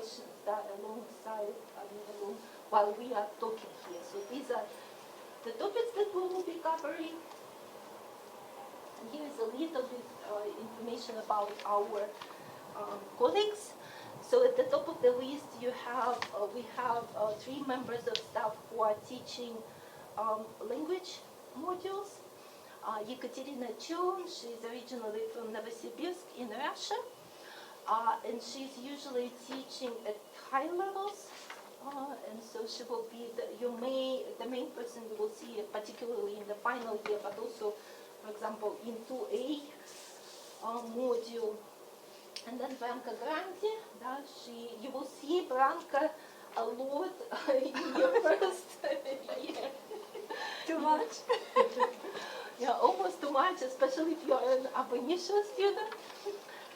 questions that alongside, while we are talking here. So these are the topics that we will be covering. And here is a little bit information about our colleagues. So at the top of the list, we have 3 members of staff who are teaching language modules. Ekaterina Chun, she's originally from Novosibirsk in Russia, and she's usually teaching at high levels. And so she will be the main person you will see, particularly in the final year, but also, for example, in 2A module. And then Branka Grandi, you will see Branka a lot in your first year. Too much? Yeah, almost too much, especially if you are an ab initio student.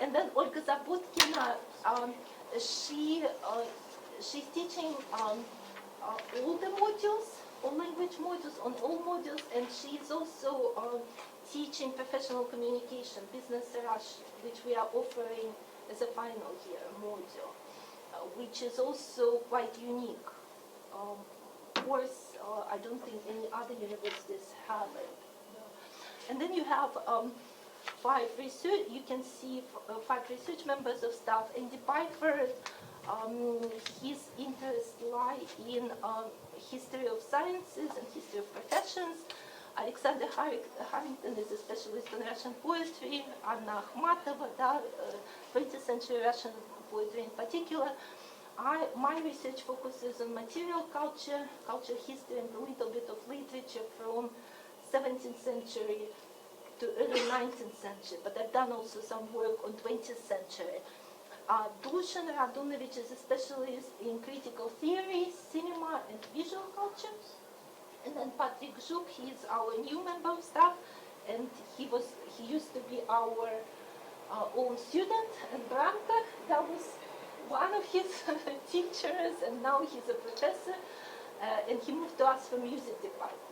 And then Olga Zabutkina, she's teaching all the modules, all language modules, on all modules, and she's also teaching professional communication, business Russian, which we are offering as a final year module, which is also quite unique. Course, I don't think any other universities have it. And then you have 5 research. You can see 5 research members of staff. Andy Byford, his interests lie in history of sciences and history of professions. Alexander Harrington is a specialist in Russian poetry. Anna Akhmatova, 20th century Russian poetry in particular. My research focuses on material culture, culture history, and a little bit of literature from 17th century to early 19th century, but I've done also some work on 20th century. Dusan Radunovich is a specialist in critical theory, cinema, and visual cultures. And then Patrick Zhuk, he is our new member of staff, and he used to be our own student. And Branka, that was one of his teachers, and now he's a professor, and he moved to us from music department.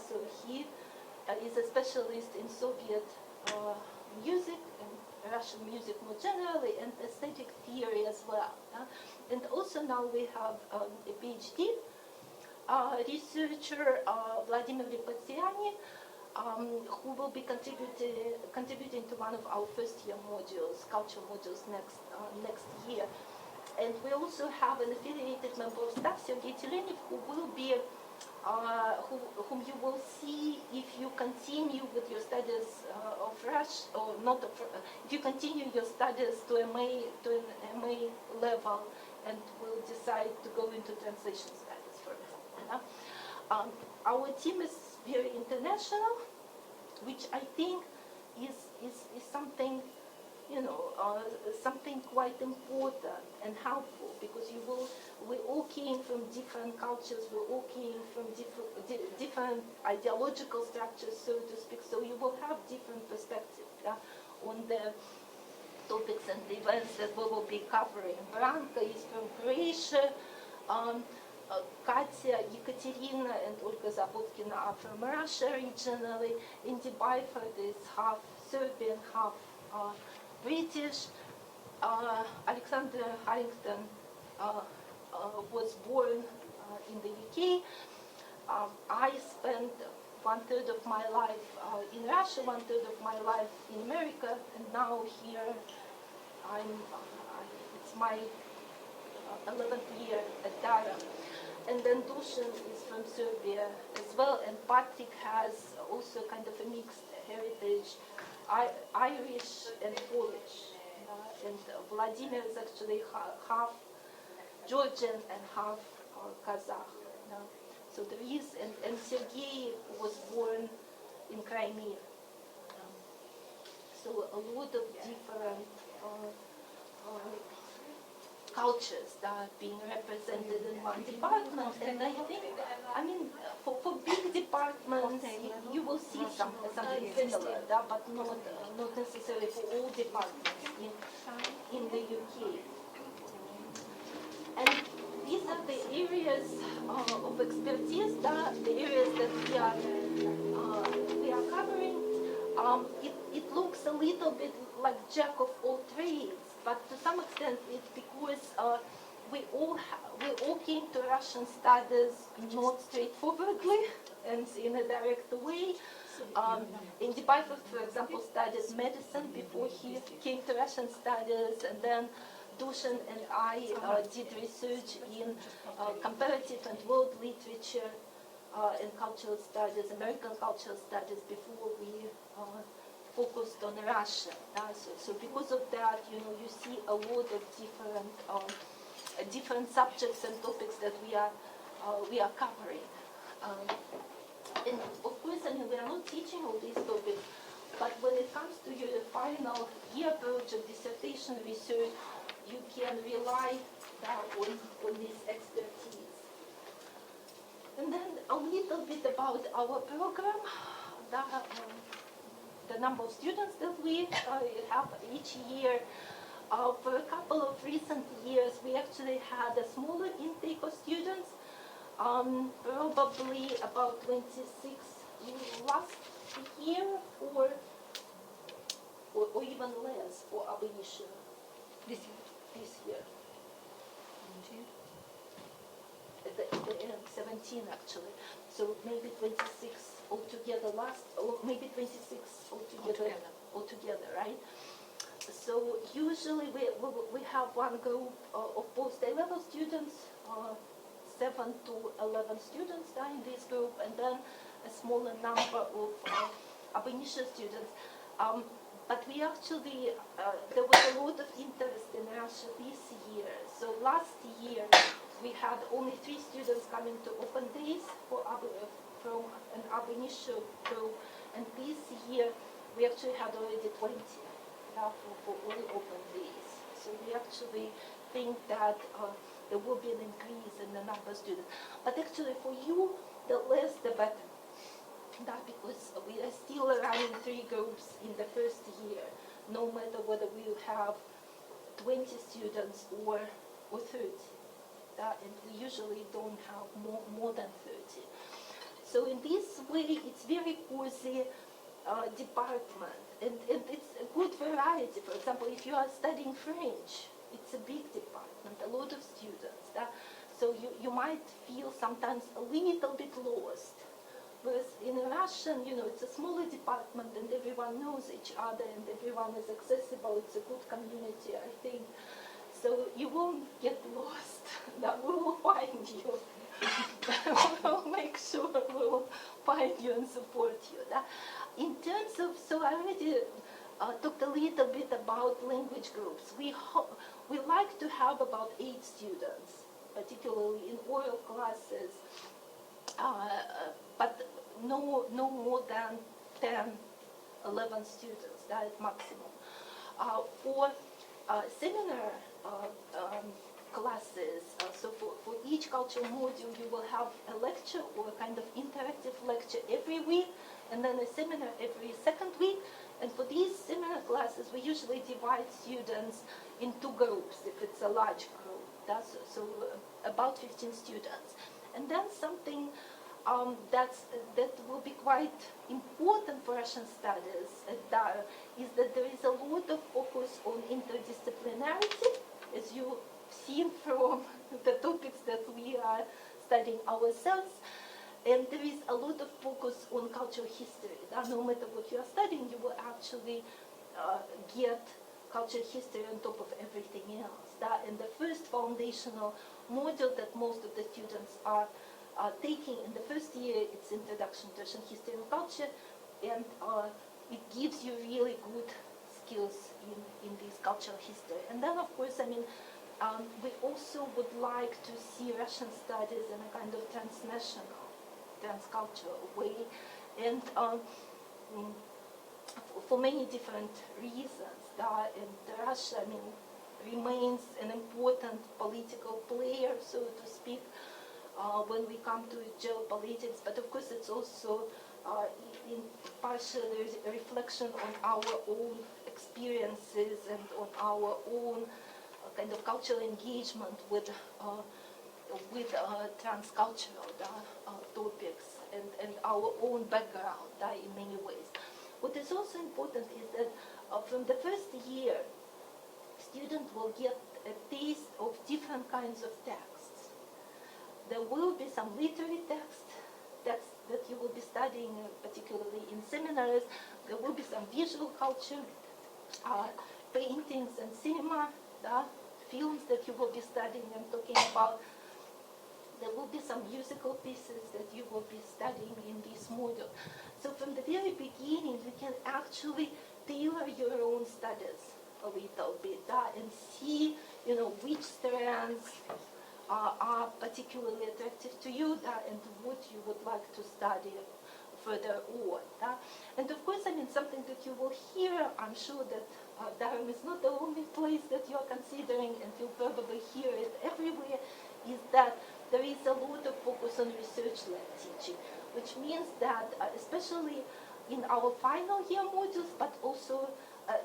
So he is a specialist in Soviet music and Russian music more generally, and aesthetic theory as well. And also now we have a PhD researcher, Vladimir Lipotsiani, who will be contributing to one of our first year modules, culture modules next year. And we also have an affiliated member of staff, Sergei Telenev, who will be whom you will see if you continue with your studies of Russian, or not of, if you continue your studies to an MA level and will decide to go into translation studies, for example. Our team is very international, which I think is something, something quite important and helpful, because we all came from different cultures, we all came from different ideological structures, so to speak, so you will have different perspectives on the topics and the events that we will be covering. Branka is from Croatia, Katya, Ekaterina, and Olga Zabutkina are from Russia originally. Andy Byford is half Serbian, half British. Alexander Harrington was born in the UK. I spent 1/3 of my life in Russia, 1/3 of my life in America, and now here it's my 11th year at Durham. And then Dusan is from Serbia as well, and Patrick has also kind of a mixed heritage, Irish and Polish. And Vladimir is actually half Georgian and half Kazakh. So there is, and Sergei was born in Crimea. So a lot of different cultures that are being represented in one department, and I think, for big departments, you will see something similar, but not necessarily for all departments in the UK. And these are the areas of expertise, the areas that we are covering. It looks a little bit like jack of all trades, but to some extent it's because we all came to Russian studies not straightforwardly and in a direct way. Indibitov, for example, studied medicine before he came to Russian studies, and then Dushan and I did research in comparative and world literature and cultural studies, American cultural studies, before we focused on Russia. So because of that, you see a lot of different subjects and topics that we are covering. And of course, we are not teaching all these topics, but when it comes to your final year project, dissertation research, you can rely on this expertise. And then a little bit about our program, the number of students that we have each year. For a couple of recent years, we actually had a smaller intake of students, probably about 26 last year, or even less for Abhishek This year. this year. At the end, 17 actually. So maybe 26 altogether or maybe 26 altogether, right? So usually we have one group of post-A-level students, 7 to 11 students in this group, and then a smaller number of ab initio students. But we actually, there was a lot of interest in Russia this year. So last year we had only 3 students coming to open days from an ab initio group, and this year we actually had already 20 for all open days. So we actually think that there will be an increase in the number of students. But actually for you, the less the better. Because we are still running 3 groups in the first year, no matter whether we have 20 students or 30. And we usually don't have more than 30. So in this way, it's very cozy department, and it's a good variety. For example, if you are studying French, it's a big department, a lot of students. So you might feel sometimes a little bit lost. Whereas in Russian, it's a smaller department and everyone knows each other and everyone is accessible. It's a good community, I think. So you won't get lost. We will find you. We'll make sure we will find you and support you. In terms of, so I already talked a little bit about language groups. We like to have about 8 students, particularly in oral classes. But no more than 10, 11 students, at maximum. For seminar classes, so for each cultural module you will have a lecture or a kind of interactive lecture every week, and then a seminar every second week. And for these seminar classes, we usually divide students in 2 groups, if it's a large group. So about 15 students. And then something that will be quite important for Russian studies is that there is a lot of focus on interdisciplinarity, as you've seen from the topics that we are studying ourselves. And there is a lot of focus on cultural history. No matter what you are studying, you will actually get cultural history on top of everything else. And the first foundational module that most of the students are taking in the first year, it's Introduction to Russian History and Culture, and it gives you really good skills in this cultural history. And then, of course, we also would like to see Russian studies in a kind of transnational, transcultural way, and for many different reasons. And Russia, remains an important political player, so to speak, when we come to geopolitics, but of course it's also in partial reflection on our own experiences and on our own kind of cultural engagement with transcultural topics and our own background in many ways. What is also important is that from the first year, student will get a taste of different kinds of texts. There will be some literary texts that you will be studying, particularly in seminars. There will be some visual culture, paintings and cinema, films that you will be studying and talking about. There will be some musical pieces that you will be studying in this module. So from the very beginning, you can actually tailor your own studies a little bit and see, which strands are particularly attractive to you and what you would like to study further on. And of course, something that you will hear, I'm sure that Durham is not the only place that you're considering, and you'll probably hear it everywhere, is that there is a lot of focus on research-led teaching, which means that especially in our final year modules, but also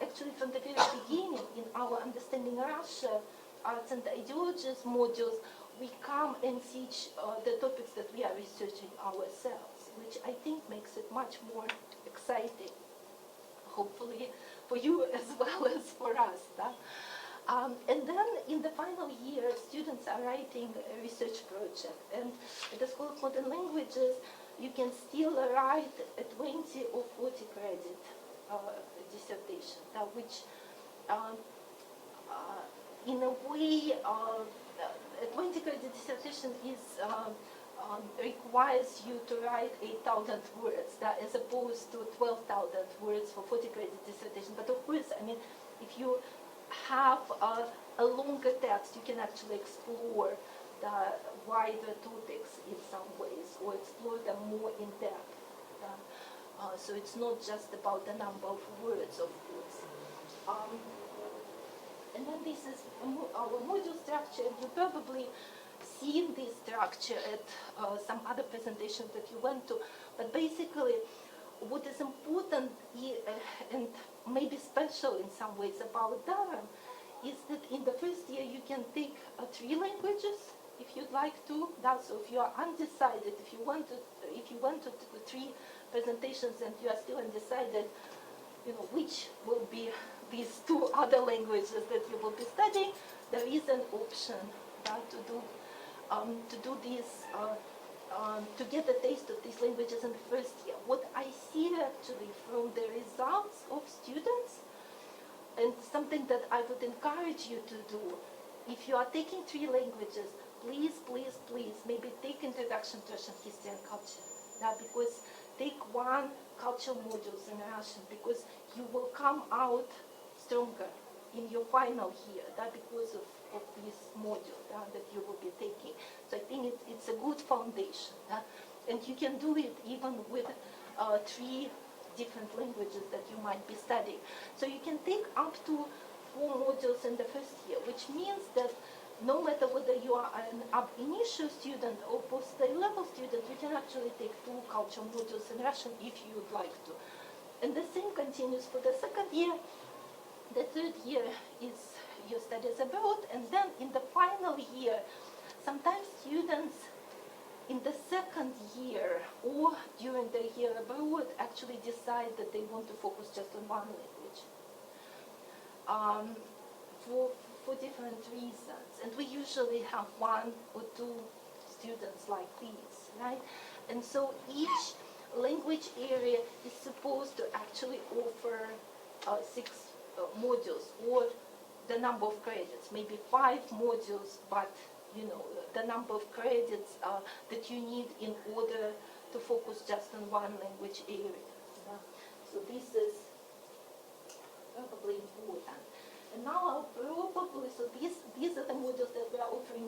actually from the very beginning in our Understanding Russia, Arts and Ideologies modules, we come and teach the topics that we are researching ourselves, which I think makes it much more exciting, hopefully for you as well as for us. And then in the final year, students are writing a research project. And at the School of Modern Languages, you can still write a 20 or 40 credit dissertation, which in a way, a 20 credit dissertation requires you to write 8,000 words, as opposed to 12,000 words for 40 credit dissertation. But of course, if you have a longer text, you can actually explore the wider topics in some ways, or explore them more in depth. So it's not just about the number of words, of course. And then this is our module structure. You've probably seen this structure at some other presentations that you went to. But basically, what is important and maybe special in some ways about Durham is that in the first year you can take 3 languages if you'd like to. So if you are undecided, if you want to do 3 presentations and you are still undecided, which will be these 2 other languages that you will be studying, there is an option to do this, to get a taste of these languages in the first year. What I see actually from the results of students, and something that I would encourage you to do, if you are taking 3 languages, please, please, please, maybe take Introduction to Russian History and Culture, because take 1 culture modules in Russian, because you will come out stronger in your final year, because of this module that you will be taking. So I think it's a good foundation, and you can do it even with 3 different languages that you might be studying. So you can take up to 4 modules in the first year, which means that no matter whether you are an ab initio student or post-A-level student, you can actually take 2 culture modules in Russian if you would like to. And the same continues for the second year. The third year is your studies abroad, and then in the final year, sometimes students in the second year or during the year abroad actually decide that they want to focus just on 1 language for different reasons. And we usually have 1 or 2 students like these, right? And so each language area is supposed to actually offer 6 modules, or the number of credits, maybe 5 modules, but the number of credits that you need in order to focus just on 1 language area. So this is probably important. And now so these are the modules that we are offering